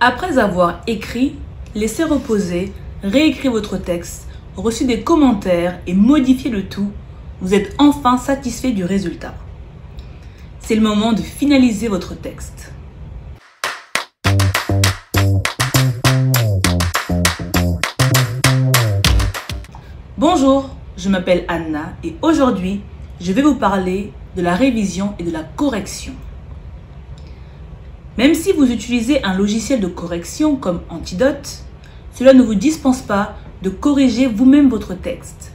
Après avoir écrit, laissé reposer, réécrit votre texte, reçu des commentaires et modifié le tout, vous êtes enfin satisfait du résultat. C'est le moment de finaliser votre texte. Bonjour, je m'appelle Anna et aujourd'hui, je vais vous parler de la révision et de la correction. Même si vous utilisez un logiciel de correction comme Antidote, cela ne vous dispense pas de corriger vous-même votre texte.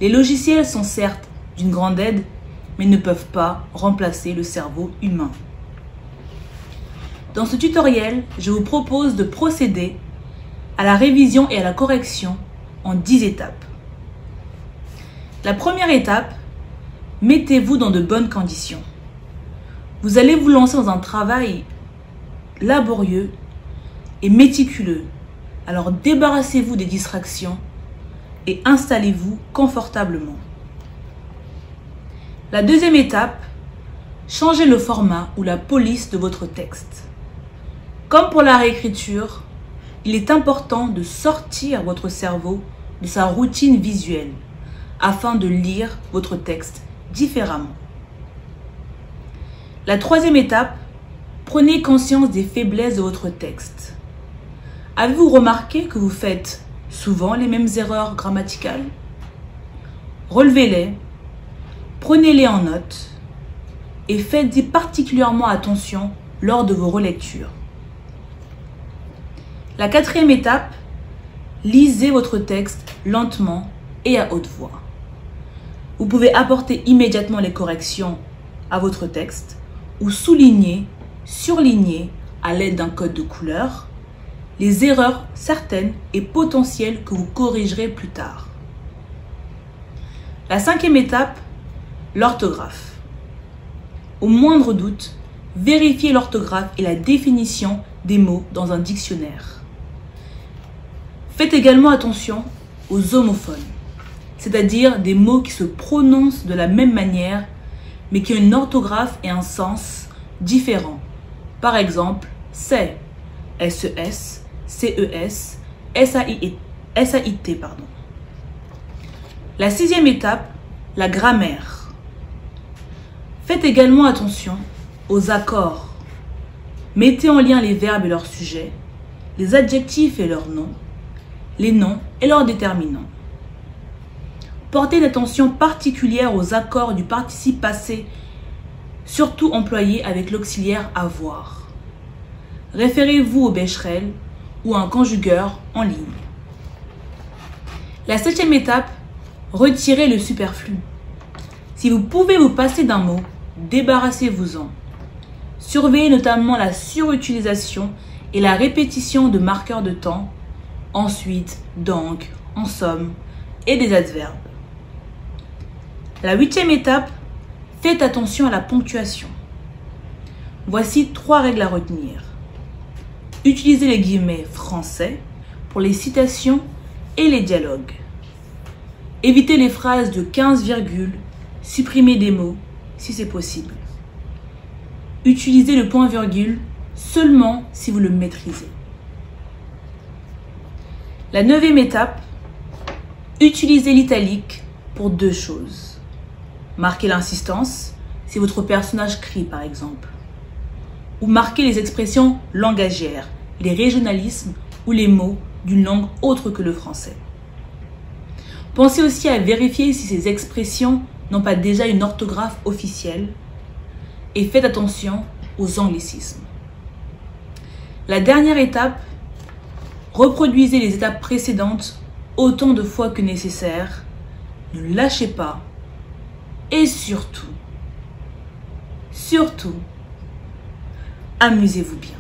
Les logiciels sont certes d'une grande aide, mais ne peuvent pas remplacer le cerveau humain. Dans ce tutoriel, je vous propose de procéder à la révision et à la correction en 10 étapes. La première étape, mettez-vous dans de bonnes conditions. Vous allez vous lancer dans un travail laborieux et méticuleux. Alors débarrassez-vous des distractions et installez-vous confortablement. La deuxième étape, changez le format ou la police de votre texte. Comme pour la réécriture, il est important de sortir votre cerveau de sa routine visuelle afin de lire votre texte différemment. La troisième étape, prenez conscience des faiblesses de votre texte. Avez-vous remarqué que vous faites souvent les mêmes erreurs grammaticales? Relevez-les, prenez-les en note et faites-y particulièrement attention lors de vos relectures. La quatrième étape, lisez votre texte lentement et à haute voix. Vous pouvez apporter immédiatement les corrections à votre texte ou souligner, surligner à l'aide d'un code de couleur les erreurs certaines et potentielles que vous corrigerez plus tard. La cinquième étape, l'orthographe. Au moindre doute, vérifiez l'orthographe et la définition des mots dans un dictionnaire. Faites également attention aux homophones, c'est-à-dire des mots qui se prononcent de la même manière, mais qui ont une orthographe et un sens différents. Par exemple, c'est, S-E-S, C-E-S, S-A-I-T, pardon. La sixième étape, la grammaire. Faites également attention aux accords. Mettez en lien les verbes et leurs sujets, les adjectifs et leurs noms, les noms et leurs déterminants. Portez une attention particulière aux accords du participe passé, surtout employés avec l'auxiliaire avoir. Référez-vous au Becherel ou à un conjugueur en ligne. La septième étape, retirez le superflu. Si vous pouvez vous passer d'un mot, débarrassez-vous-en. Surveillez notamment la surutilisation et la répétition de marqueurs de temps, ensuite, donc, en somme, et des adverbes. La huitième étape, faites attention à la ponctuation. Voici 3 règles à retenir. Utilisez les guillemets français pour les citations et les dialogues. Évitez les phrases de 15 virgules, supprimez des mots si c'est possible. Utilisez le point-virgule seulement si vous le maîtrisez. La 9e étape, utilisez l'italique pour 2 choses. Marquez l'insistance, si votre personnage crie par exemple. Ou marquez les expressions langagières, les régionalismes ou les mots d'une langue autre que le français. Pensez aussi à vérifier si ces expressions n'ont pas déjà une orthographe officielle et faites attention aux anglicismes. La dernière étape, reproduisez les étapes précédentes autant de fois que nécessaire. Ne lâchez pas et surtout, amusez-vous bien.